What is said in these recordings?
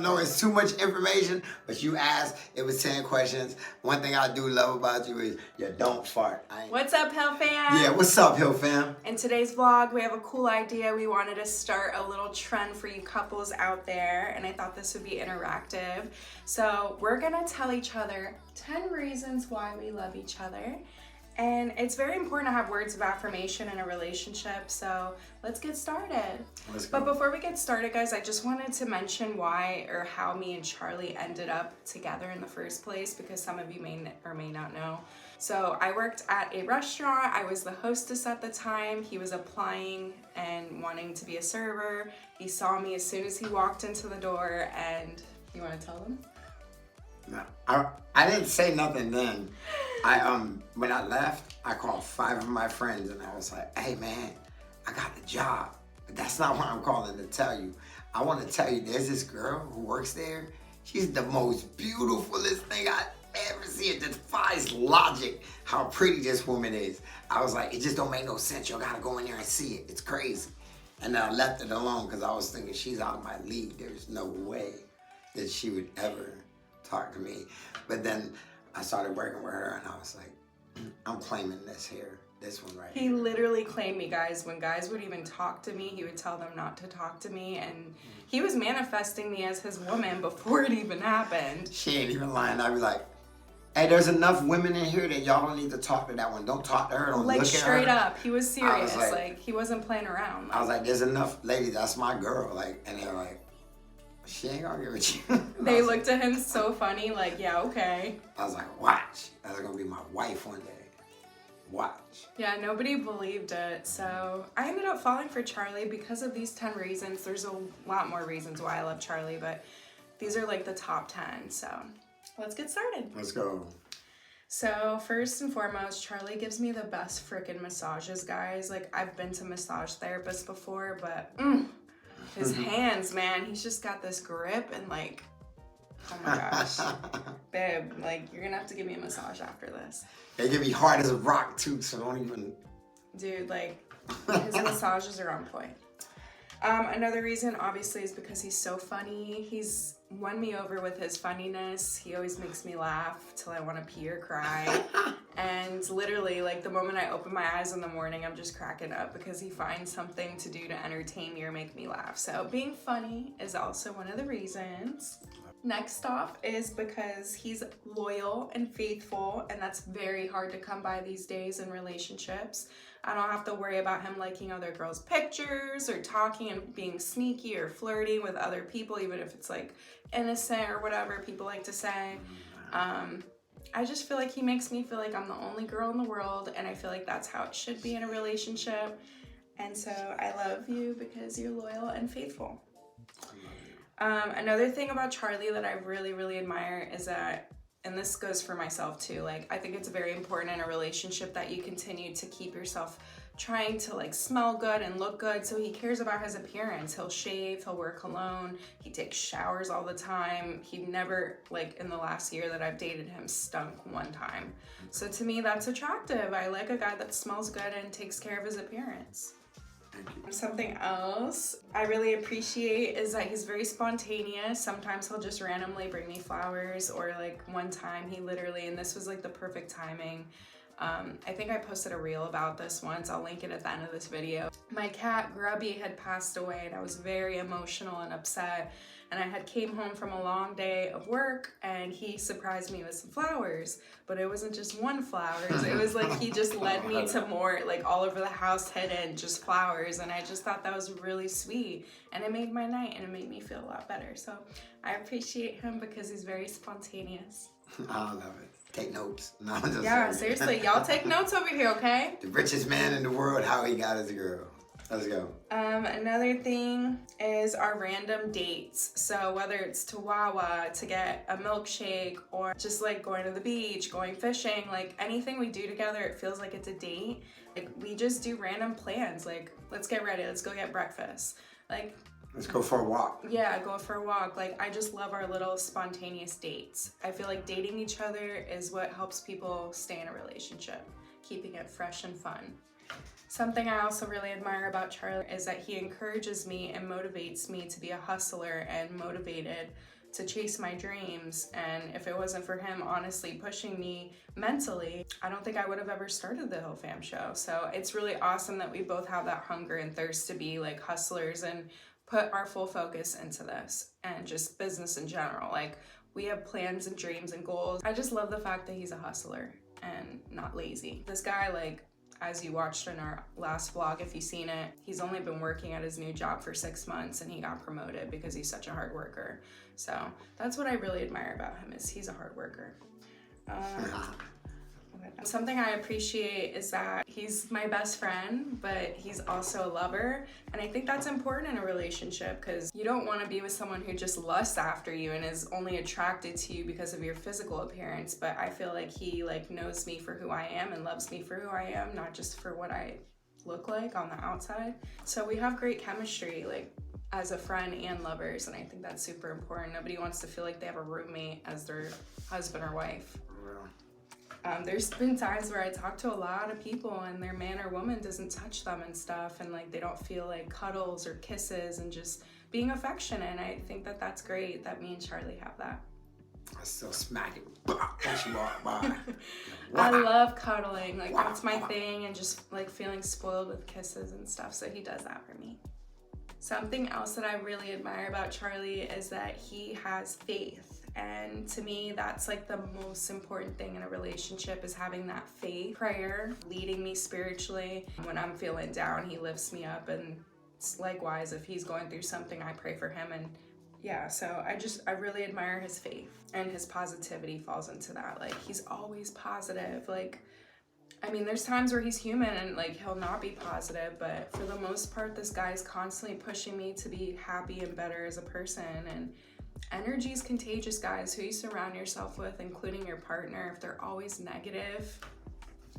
know it's too much information, but you asked, it was 10 questions. One thing I do love about you is you don't fart. What's up, Hill fam? Yeah, what's up, Hill fam? In today's vlog, we have a cool idea. We wanted to start a little trend for you couples out there, and I thought this would be interactive. So we're gonna tell each other 10 reasons why we love each other. And it's very important to have words of affirmation in a relationship, so let's get started. Let's go. But before we get started, guys, I just wanted to mention why or how me and Charlie ended up together in the first place, because some of you may or may not know. So I worked at a restaurant. I was the hostess at the time. He was applying and wanting to be a server. He saw me as soon as he walked into the door, and you want to tell them? No, I didn't say nothing then. When I left, I called 5 of my friends and I was like, hey man, I got the job. But that's not what I'm calling to tell you. I want to tell you there's this girl who works there. She's the most beautifulest thing I ever see. It defies logic how pretty this woman is. I was like, it just don't make no sense. You gotta go in there and see it. It's crazy. And then I left it alone because I was thinking she's out of my league. There's no way that she would ever talk to me. But then I started working with her and I was like, I'm claiming this here, this one right He here. literally claimed me, guys. When guys would even talk to me, he would tell them not to talk to me, and he was manifesting me as his woman before it even happened. She ain't even lying. I'd be like, hey, there's enough women in here that y'all don't need to talk to that one. Don't talk to her, don't Like look at her. straight up, he was serious. like- Like he wasn't playing around. I was like, there's enough ladies, that's my girl. Like, and they're like, she ain't gonna give it to you. They looked at him so funny, like, yeah, okay. I was like, watch. That's gonna be my wife one day. Watch. Yeah, nobody believed it. So I ended up falling for Charlie because of these 10 reasons. There's a lot more reasons why I love Charlie, but these are like the top 10. So let's get started. Let's go. So first and foremost, Charlie gives me the best freaking massages, guys. Like, I've been to massage therapists before, but his hands, man, he's just got this grip and like, oh my gosh. Babe, like, you're gonna have to give me a massage after this. They can be hard as a rock too, so don't even. Dude, like, his massages are on point. Another reason, obviously, is because he's so funny. He's won me over with his funniness. He always makes me laugh till I want to pee or cry. And literally, like, the moment I open my eyes in the morning, I'm just cracking up because he finds something to do to entertain me or make me laugh. So being funny is also one of the reasons. Next off is because he's loyal and faithful, and that's very hard to come by these days in relationships. I don't have to worry about him liking other girls' pictures or talking and being sneaky or flirting with other people, even if it's like innocent or whatever people like to say. I just feel like he makes me feel like I'm the only girl in the world, and I feel like that's how it should be in a relationship. And so I love you because you're loyal and faithful. Another thing about Charlie that I really, really admire is that, and this goes for myself too, like, I think it's very important in a relationship that you continue to keep yourself trying to like smell good and look good. So he cares about his appearance. He'll shave, he'll wear cologne, he takes showers all the time. He never, like, in the last year that I've dated him, stunk one time. So to me, that's attractive. I like a guy that smells good and takes care of his appearance. Something else I really appreciate is that he's very spontaneous. Sometimes he'll just randomly bring me flowers, or like one time he literally, and this was like the perfect timing, I think I posted a reel about this once. I'll link it at the end of this video. My cat Grubby had passed away and I was very emotional and upset, and I had came home from a long day of work and he surprised me with some flowers. But it wasn't just one flowers, it was like he just led me to more, like all over the house hidden just flowers, and I just thought that was really sweet, and it made my night and it made me feel a lot better. So I appreciate him because he's very spontaneous. I love it. Take notes. No, I'm just Yeah, saying. seriously, y'all take notes over here, okay? The richest man in the world, how he got his girl. Let's go. Another thing is our random dates. So whether it's to Wawa to get a milkshake, or just like going to the beach, going fishing, like anything we do together, it feels like it's a date. Like, we just do random plans. Like, let's get ready, let's go get breakfast. Like, Let's go for a walk. yeah, go for a walk. Like, I just love our little spontaneous dates. I feel like dating each other is what helps people stay in a relationship, keeping it fresh and fun. Something I also really admire about Charlie is that he encourages me and motivates me to be a hustler and motivated to chase my dreams. And if it wasn't for him honestly pushing me mentally, I don't think I would have ever started the Hill Fam show. So it's really awesome that we both have that hunger and thirst to be like hustlers and put our full focus into this and just business in general. Like, we have plans and dreams and goals. I just love the fact that he's a hustler and not lazy. This guy, like, as you watched in our last vlog, if you've seen it, he's only been working at his new job for 6 months and he got promoted because he's such a hard worker. So that's what I really admire about him, is he's a hard worker. Something I appreciate is that he's my best friend, but he's also a lover. And I think that's important in a relationship, because you don't want to be with someone who just lusts after you and is only attracted to you because of your physical appearance. But I feel like he like knows me for who I am and loves me for who I am, not just for what I look like on the outside. So we have great chemistry, like as a friend and lovers, and I think that's super important. Nobody wants to feel like they have a roommate as their husband or wife. There's been times where I talk to a lot of people and their man or woman doesn't touch them and stuff, and like they don't feel like cuddles or kisses and just being affectionate. And I think that that's great that me and Charlie have that. I still smack it. When she walk by. I love cuddling, like that's my thing, and just like feeling spoiled with kisses and stuff, so he does that for me. Something else that I really admire about Charlie is that he has faith. And to me, that's like the most important thing in a relationship, is having that faith. Prayer, leading me spiritually. When I'm feeling down, he lifts me up, and likewise, if he's going through something, I pray for him. And yeah, so I really admire his faith, and his positivity falls into that. Like, he's always positive. Like, I mean, there's times where he's human and like he'll not be positive, but for the most part, this guy's constantly pushing me to be happy and better as a person. And energy is contagious, guys. Who you surround yourself with, including your partner, if they're always negative,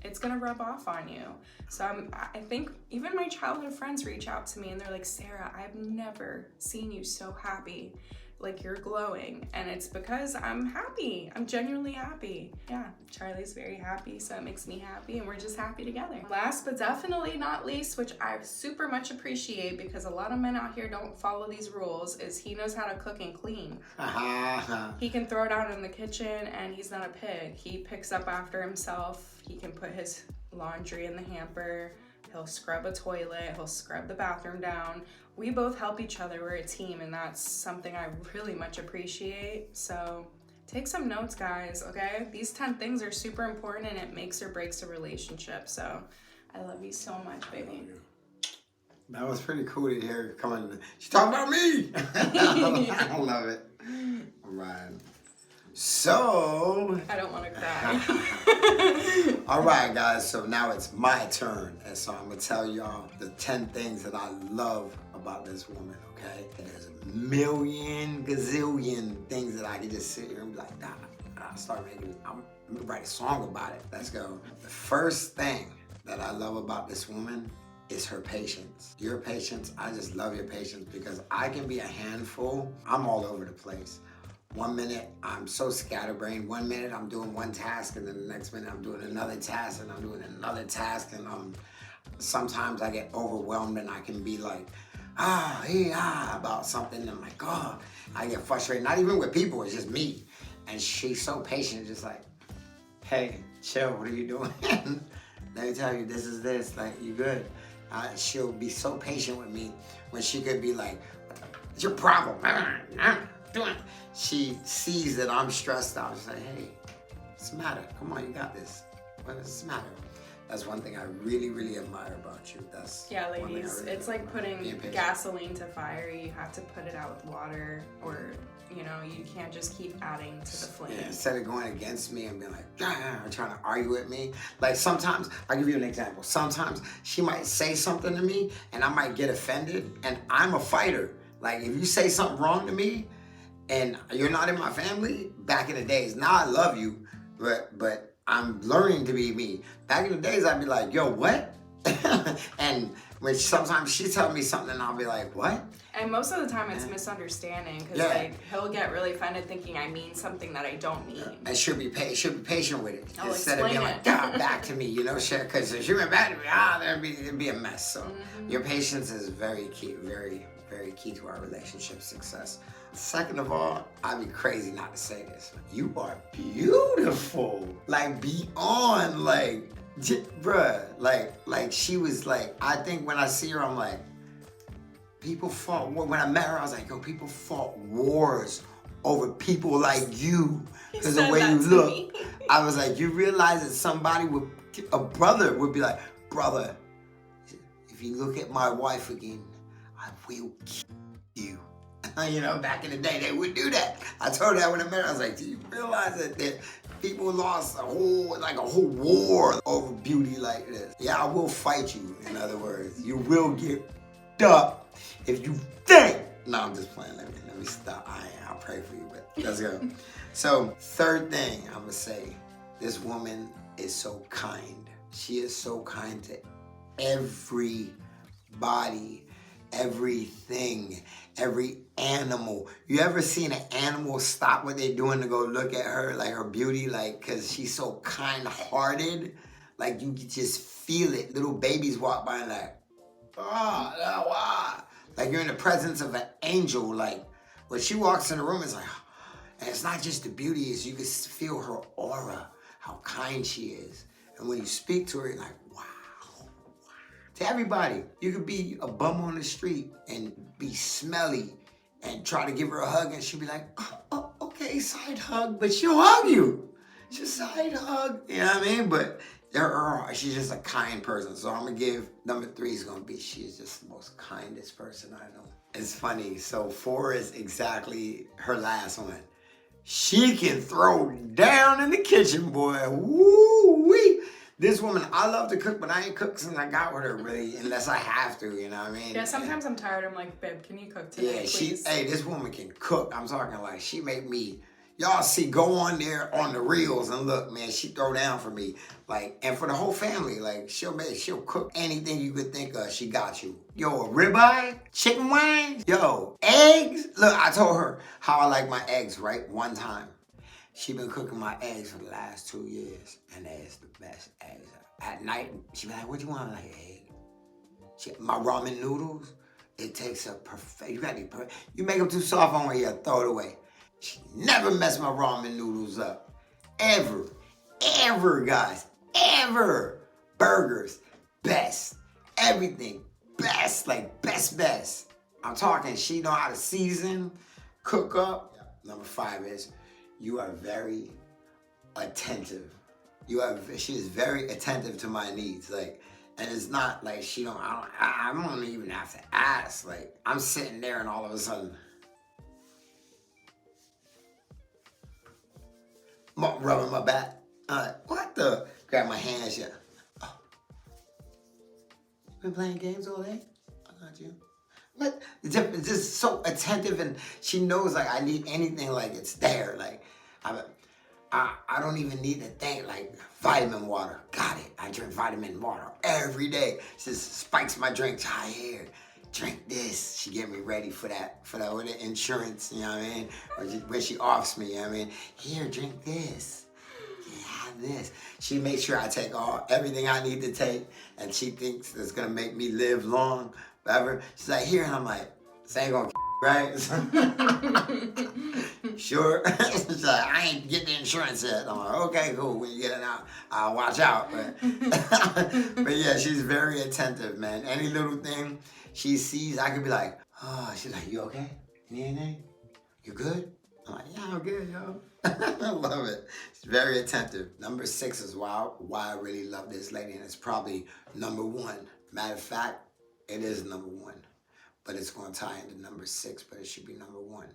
it's gonna rub off on you. So I think even my childhood friends reach out to me and they're like, Sarah, I've never seen you so happy. Like, you're glowing. And it's because I'm happy. I'm genuinely happy. Yeah, Charlie's very happy, so it makes me happy, and we're just happy together. Last but definitely not least, which I super much appreciate because a lot of men out here don't follow these rules, is he knows how to cook and clean. He can throw it out in the kitchen and he's not a pig. He picks up after himself. He can put his laundry in the hamper. He'll scrub a toilet. He'll scrub the bathroom down. We both help each other. We're a team, and that's something I really much appreciate. So take some notes, guys, okay? These 10 things are super important, and it makes or breaks a relationship. So I love you so much, baby. That was pretty cool to hear coming. She's talking about me. I love it. All right. So. I don't want to cry. All right, guys. So now it's my turn. And so I'm going to tell y'all the 10 things that I love about this woman, okay? And there's a million gazillion things that I could just sit here and be like, nah, I'm gonna write a song about it. Let's go. The first thing that I love about this woman is her patience. Your patience, I just love your patience, because I can be a handful. I'm all over the place. 1 minute, I'm so scatterbrained. 1 minute, I'm doing one task, and then the next minute, I'm doing another task, and I'm doing another task, and sometimes I get overwhelmed, and I can be like, about something, and I'm like, oh, I get frustrated. Not even with people, it's just me. And she's so patient, just like, hey, chill, what are you doing? Let me tell you, this is this, like, you good. She'll be so patient with me when she could be like, what's your problem? She sees that I'm stressed out. She's like, hey, what's the matter? Come on, you got this. What's the matter? That's one thing I really, really admire about you. That's yeah, ladies, really it's like putting gasoline to fire. You have to put it out with water, or you can't just keep adding to the flame. Yeah, instead of going against me and being like, or trying to argue with me. Like, sometimes, I'll give you an example. Sometimes she might say something to me and I might get offended, and I'm a fighter. Like, if you say something wrong to me and you're not in my family, back in the days, now I love you, but I'm learning to be me. Back in the days, I'd be like, yo, what? and Which sometimes she tell me something and I'll be like, what? And most of the time it's misunderstanding because like he'll get really offended thinking I mean something that I don't mean. And she'll be patient with it. I'll instead of being like, God, back to me, you know, shit. Because if she went back to me, it'd be a mess. So your patience is very key, very, very key to our relationship success. Second of all, I'd be crazy not to say this. You are beautiful. Like beyond like, bruh, like she was like, I think when I see her, I'm like, people fought war. When I met her, I was like, yo, people fought wars over people like you because of the way you look. I was like, you realize that somebody would, a brother would be like, brother, if you look at my wife again, I will kill you. You know, back in the day, they would do that. I told her that when I met her, I was like, do you realize that people lost a whole war over beauty like this? Yeah, I will fight you, in other words. You will get up if you think. No, I'm just playing. Let me stop. I'll pray for you, but let's go. So, third thing I'm gonna say, this woman is so kind. She is so kind to everybody, everything, every animal. You ever seen an animal stop what they're doing to go look at her, like her beauty, like, cause she's so kind-hearted, like you can just feel it. Little babies walk by and like, wow. Like you're in the presence of an angel. Like when she walks in the room, it's like, and it's not just the beauty, is you can feel her aura, how kind she is. And when you speak to her, you're like, wow. To everybody, you could be a bum on the street and be smelly and try to give her a hug and she'll be like, oh, okay, side hug, but she'll hug you. Just side hug, you know what I mean? But she's just a kind person. So I'm gonna give number 3 is gonna be, she's just the most kindest person I know. It's funny, so 4 is exactly her last one. She can throw down in the kitchen, boy. Woo-wee. This woman, I love to cook, but I ain't cooked since I got with her, really, unless I have to, you know what I mean? Yeah, sometimes I'm tired. I'm like, babe, can you cook today, please? This woman can cook. I'm talking like, she make me, y'all see, go on there on the reels and look, man, she throw down for me. Like, and for the whole family, like, she'll cook anything you could think of, she got you. Yo, a ribeye, chicken wings, yo, eggs. Look, I told her how I like my eggs, right? One time. She been cooking my eggs for the last 2 years, and that's the best eggs. At night, she be like, what you want? I'm like, egg. My ramen noodles, it takes a perfect, you gotta be perfect. You make them too soft on where you throw it away. She never messed my ramen noodles up. Ever, guys, ever. Burgers, best. Everything, best, like best. I'm talking, she know how to season, cook up. Number 5 is, you are very attentive. She is very attentive to my needs. Like, and it's not like I don't even have to ask. Like, I'm sitting there and all of a sudden, rubbing my back. What the? Grab my hands, yeah. Oh. You been playing games all day? I got you. What? It's just so attentive, and she knows like I need anything, like it's there. Like I don't even need to think, like vitamin water. Got it. I drink vitamin water every day. She just spikes my drinks. Hi, here, drink this. She get me ready for that with the insurance. You know what I mean? Or when she offers me, you know what I mean? Here, drink this. Have this. She makes sure I take everything I need to take, and she thinks it's gonna make me live long, whatever. She's like, here, and I'm like, this ain't gonna right? Sure. She's like, I ain't get the insurance yet. I'm like, okay, cool. When you get it out, I'll watch out. But yeah, she's very attentive, man. Any little thing she sees, I could be like, oh, she's like, you okay? You need anything? You good? I'm like, yeah, I'm good, yo. I love it. She's very attentive. Number 6 is why I really love this lady, and it's probably number 1. Matter of fact, it is number 1. But it's going to tie into number 6, but it should be number 1.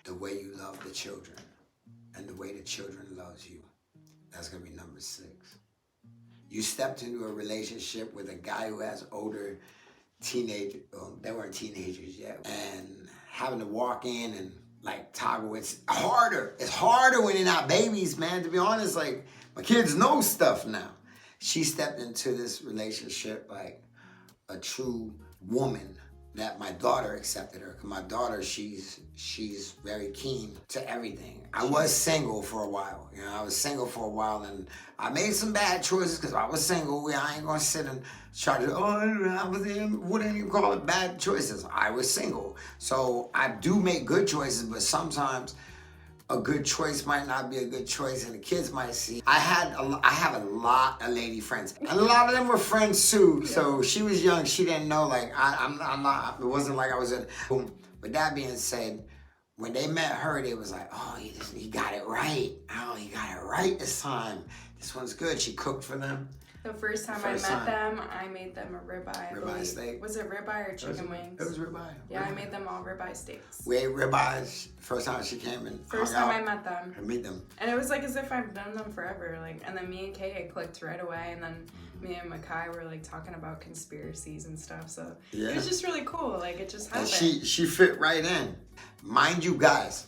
The way you love the children and the way the children loves you. That's going to be number 6. You stepped into a relationship with a guy who has older teenagers. They weren't teenagers yet. And having to walk in and like toggle, it's harder. It's harder when you're not babies, man. To be honest, like my kids know stuff now. She stepped into this relationship like a true woman that my daughter accepted her. Cause my daughter, she's very keen to everything. I was single for a while. You know, I was single for a while, and I made some bad choices because I was single. I ain't gonna sit and try to, I wouldn't even call it bad choices. I was single. So I do make good choices, but sometimes a good choice might not be a good choice, and the kids might see. I have a lot of lady friends, and a lot of them were friends too. So she was young, she didn't know. Like I'm not. It wasn't like I was at home. But that being said, when they met her, they was like, oh, he got it right. Oh, he got it right this time. This one's good. She cooked for them. The first time I met them, I made them a ribeye. Ribeye steak. Was it ribeye or chicken wings? It was ribeye. Yeah, ribeye. I made them all ribeye steaks. We ate ribeyes first time she came in. First time I met them. I meet them. And it was like as if I've done them forever. Like, and then me and Kay clicked right away, and then me and Makai were like talking about conspiracies and stuff. So it was just really cool. Like it just happened. And she fit right in. Mind you guys,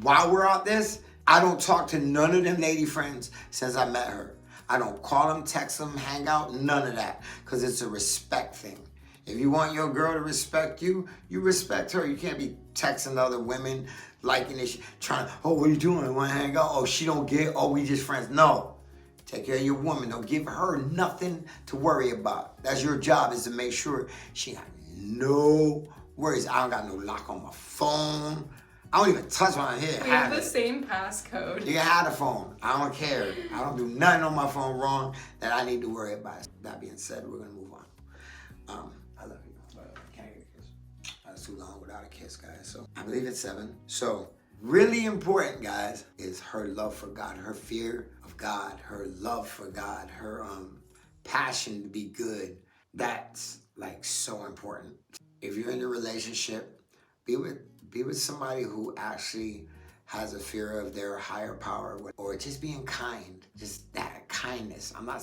while we're out this, I don't talk to none of them lady friends since I met her. I don't call them, text them, hang out, none of that. Because it's a respect thing. If you want your girl to respect you, you respect her. You can't be texting other women, liking this, trying, oh, what are you doing? Want to hang out? Oh, she don't get, oh, we just friends. No. Take care of your woman. Don't give her nothing to worry about. That's your job, is to make sure she got no worries. I don't got no lock on my phone. I don't even touch my head. We have the same passcode. You can have the phone. I don't care. I don't do nothing on my phone wrong that I need to worry about. That being said, we're gonna move on. I love you, but I can't get a kiss. That's too long without a kiss, guys. So I believe it's 7. So really important, guys, is her love for God, her fear of God, her love for God, her passion to be good. That's like so important. If you're in a relationship, be with somebody who actually has a fear of their higher power, or just being kind, just that kindness. I'm not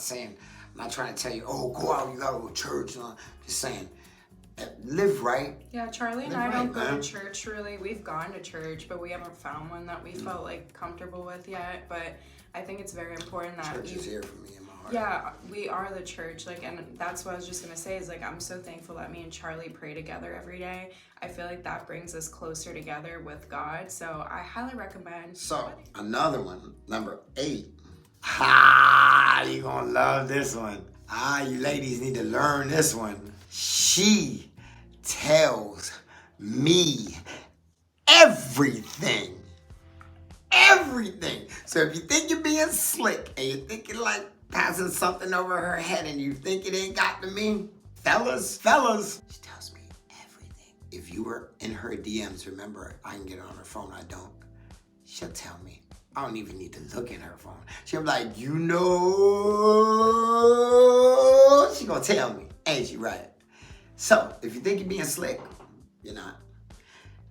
trying to tell you, oh, go out, you gotta go to church. No, just saying, live right. Yeah, Charlie and I don't go to church really. We've gone to church, but we haven't found one that we felt like comfortable with yet. But I think it's very important that church is here for me in my heart. Yeah, we are the church. Like, and that's what I was just gonna say is like I'm so thankful that me and Charlie pray together every day. I feel like that brings us closer together with God. So I highly recommend. So another one, number 8. You gonna love this one. You ladies need to learn this one. She tells me everything. Everything. So if you think you're being slick and you think you're like passing something over her head and you think it ain't got to me, fellas, she tells me everything. If you were in her DMs, remember, I can get on her phone, I don't. She'll tell me. I don't even need to look in her phone. She'll be like, you know, she gonna tell me. Ain't she right? So, if you think you're being slick, you're not.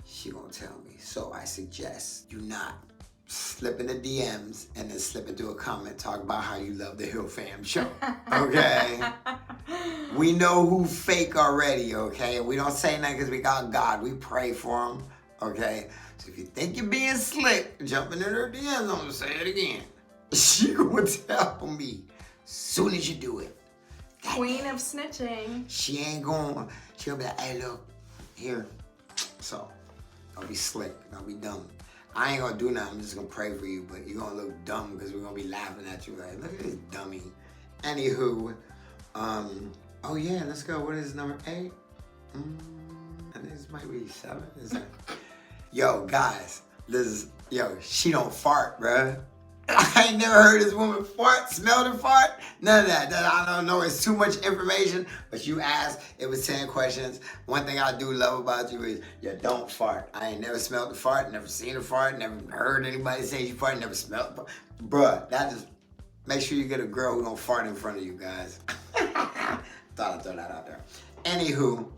She gonna tell me. So I suggest you not slip in the DMs and then slip into a comment talk about how you love the Hill Fam show. Okay? We know who fake already, okay? We don't say nothing because we got God. We pray for them, okay? So if you think you're being slick, jumping in her DMs, I'm gonna say it again. She gonna tell me as soon as you do it. Queen of snitching. She ain't going, she'll be like, hey, look, here. So, don't be slick, don't be dumb. I ain't gonna do nothing, I'm just gonna pray for you, but you're gonna look dumb because we're gonna be laughing at you like, look at this dummy. Anywho, oh yeah, let's go. What is number 8? I think this might be 7. Is that? Yo, guys, she don't fart, bruh. I ain't never heard this woman fart, smell the fart, none of that. I don't know, it's too much information, but you asked, it was 10 questions. One thing I do love about you is you don't fart. I ain't never smelled the fart, never seen a fart, never heard anybody say you fart, never smelled the fart. Bruh, that just, make sure you get a girl who don't fart in front of you guys. Thought I'd throw that out there. Anywho,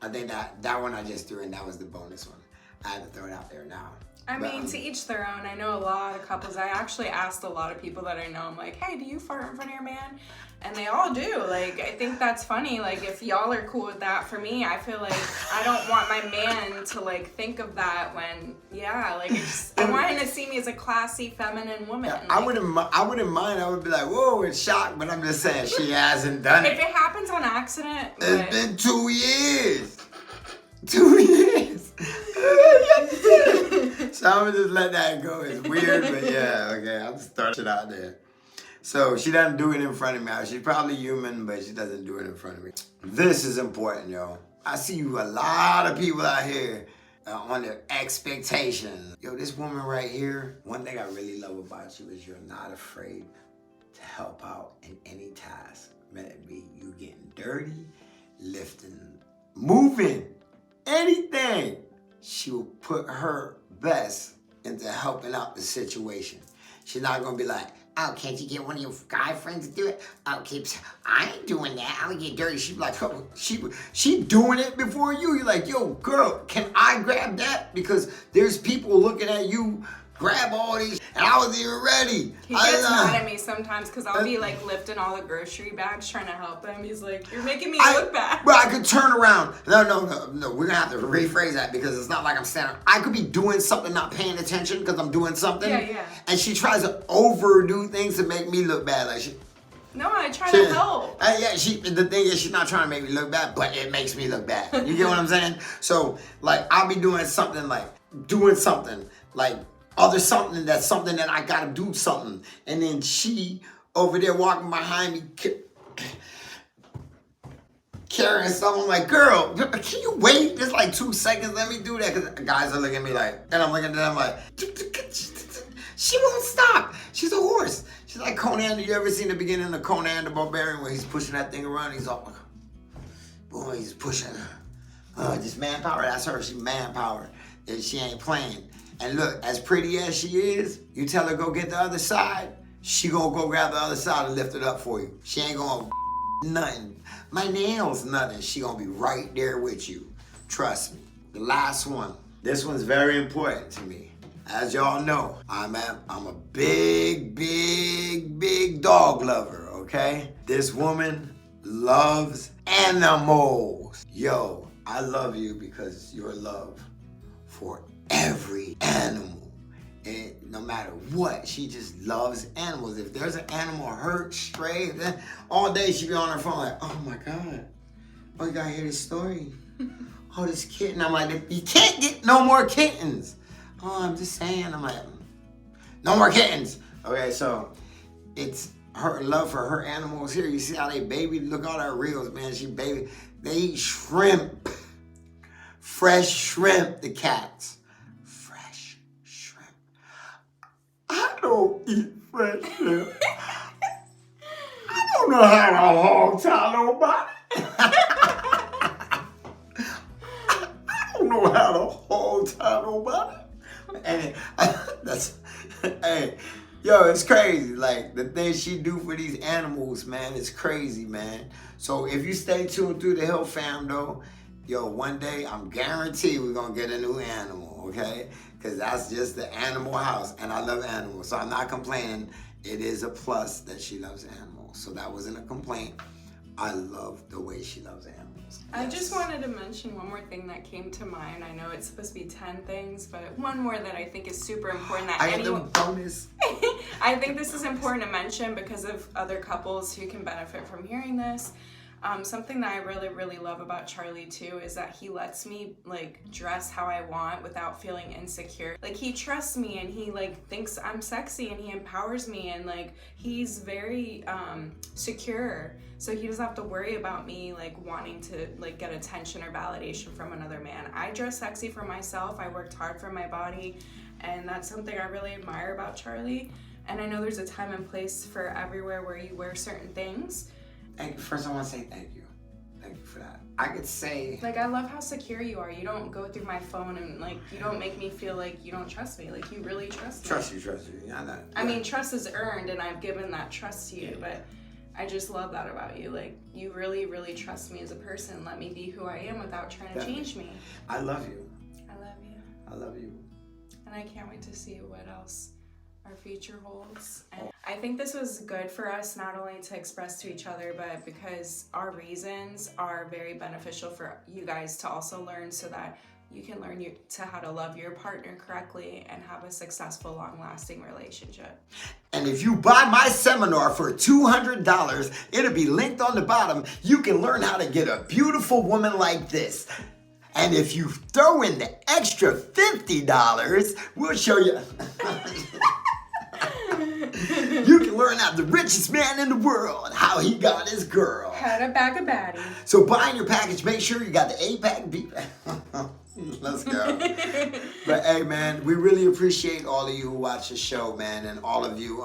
I think that one I just threw in, that was the bonus one. I had to throw it out there now. I mean, to each their own. I know a lot of couples. I actually asked a lot of people that I know, I'm like, hey, do you fart in front of your man? And they all do. Like, I think that's funny. Like, if y'all are cool with that, for me, I feel like I don't want my man to, like, think of that when, like, I want him to see me as a classy, feminine woman. Yeah, like, I wouldn't mind. I would be like, whoa, it's shocked, but I'm just saying she hasn't done if it. it happens on accident, It's been 2 years. 2 years. So I'm gonna just let that go. It's weird, but yeah, okay. I'll just throw it out there. So she doesn't do it in front of me. She's probably human, but she doesn't do it in front of me. This is important, yo. I see you a lot of people out here on their expectations. Yo, this woman right here, one thing I really love about you is you're not afraid to help out in any task. May it be you getting dirty, lifting, moving, anything. She will put her best into helping out the situation. She's not gonna be like, oh, can't you get one of your guy friends to do it? Oh, I ain't doing that. I'm gonna get dirty. She's like, oh, she doing it before you. You're like, yo, girl, can I grab that? Because there's people looking at you grab all these, and I wasn't even ready. He gets mad at me sometimes because I'll be like lifting all the grocery bags trying to help him. He's like, you're making me look bad. But I could turn around. No. We're gonna have to rephrase that because it's not like I'm standing. I could be doing something, not paying attention because I'm doing something. Yeah. And she tries to overdo things to make me look bad. Like no, I try to help. The thing is, she's not trying to make me look bad, but it makes me look bad. You get what I'm saying? So, like, I'll be doing something like, there's something that I gotta do something. And then she over there walking behind me carrying something. I'm like, girl, can you wait just like 2 seconds? Let me do that. Because guys are looking at me like, and I'm looking at them like, she won't stop. She's a horse. She's like Conan. You ever seen the beginning of Conan the Barbarian where he's pushing that thing around? He's all, boy, he's pushing her. Just manpower. That's her. She's manpower. And she ain't playing. And look, as pretty as she is, you tell her go get the other side, she gonna go grab the other side and lift it up for you. She ain't gonna nothing. My nails, nothing. She gonna be right there with you. Trust me. The last one. This one's very important to me. As y'all know, I'm a big dog lover, okay? This woman loves animals. Yo, I love you because your love for every animal, and no matter what, she just loves animals. If there's an animal hurt, stray, then all day she be on her phone like, oh my God, oh, you gotta hear this story. Oh, this kitten. I'm like, you can't get no more kittens. Oh, I'm just saying. I'm like, no more kittens. Okay, so it's her love for her animals here. You see how they baby? Look at all that reels, man. They eat shrimp. Fresh shrimp, the cats. Fresh shrimp. I don't eat fresh shrimp. I don't know how to hog tie nobody. I don't know how to hog tie nobody. And hey, yo, it's crazy. Like, the things she do for these animals, man, it's crazy, man. So if you stay tuned through the Hill Fam, though, yo, one day, I'm guaranteed we're going to get a new animal, okay? Because that's just the animal house, and I love animals. So I'm not complaining. It is a plus that she loves animals. So that wasn't a complaint. I love the way she loves animals. I just wanted to mention one more thing that came to mind. I know it's supposed to be 10 things, but one more that I think is super important that I get the bonus. I think this is important to mention because of other couples who can benefit from hearing this. Something that I really love about Charlie too is that he lets me like dress how I want without feeling insecure. Like, he trusts me and he like thinks I'm sexy and he empowers me, and like he's very secure. So he doesn't have to worry about me like wanting to like get attention or validation from another man. I dress sexy for myself. I worked hard for my body, and that's something I really admire about Charlie. And I know there's a time and place for everywhere where you wear certain things. Thank you. First, I want to say thank you. Thank you for that. I could say, like, I love how secure you are. You don't go through my phone and like you don't make me feel like you don't trust me. Like, you really trust me. Trust you. Yeah, yeah. I mean, trust is earned, and I've given that trust to you. But I just love that about you. Like, you really trust me as a person. Let me be who I am without trying to change me. I love you. I love you. I love you. And I can't wait to see what else our future holds. And I think this was good for us, not only to express to each other, but because our reasons are very beneficial for you guys to also learn, so that you can learn to how to love your partner correctly and have a successful, long-lasting relationship. And if you buy my seminar for $200, it'll be linked on the bottom. You can learn how to get a beautiful woman like this. And if you throw in the extra $50, we'll show you. You can learn how the richest man in the world, how he got his girl. Had a bag of baddie. So buying your package, make sure you got the A-Pack, B-Pack. Let's go. But hey, man, we really appreciate all of you who watch the show, man, and all of you.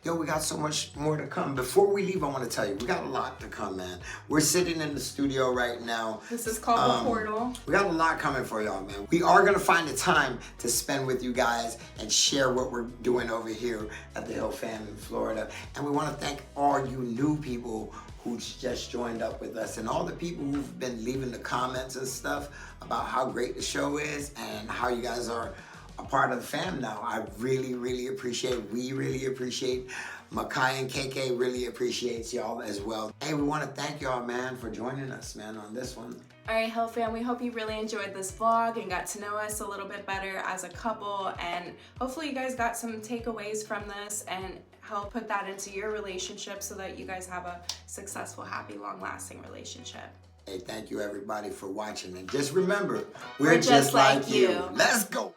We got so much more to come. Before we leave, I want to tell you, we got a lot to come, man. We're sitting in the studio right now. This is called The Portal. We got a lot coming for y'all, man. We are going to find the time to spend with you guys and share what we're doing over here at the Hill Fam in Florida. And we want to thank all you new people who just joined up with us, and all the people who've been leaving the comments and stuff about how great the show is and how you guys are a part of the fam now. I really, really appreciate, we really appreciate, Makai and KK really appreciates y'all as well. Hey, we want to thank y'all, man, for joining us, man, on this one. All right, Hill Fam, we hope you really enjoyed this vlog and got to know us a little bit better as a couple, and hopefully you guys got some takeaways from this and help put that into your relationship so that you guys have a successful, happy, long-lasting relationship. Hey, thank you everybody for watching, and just remember, we're just like you. Let's go.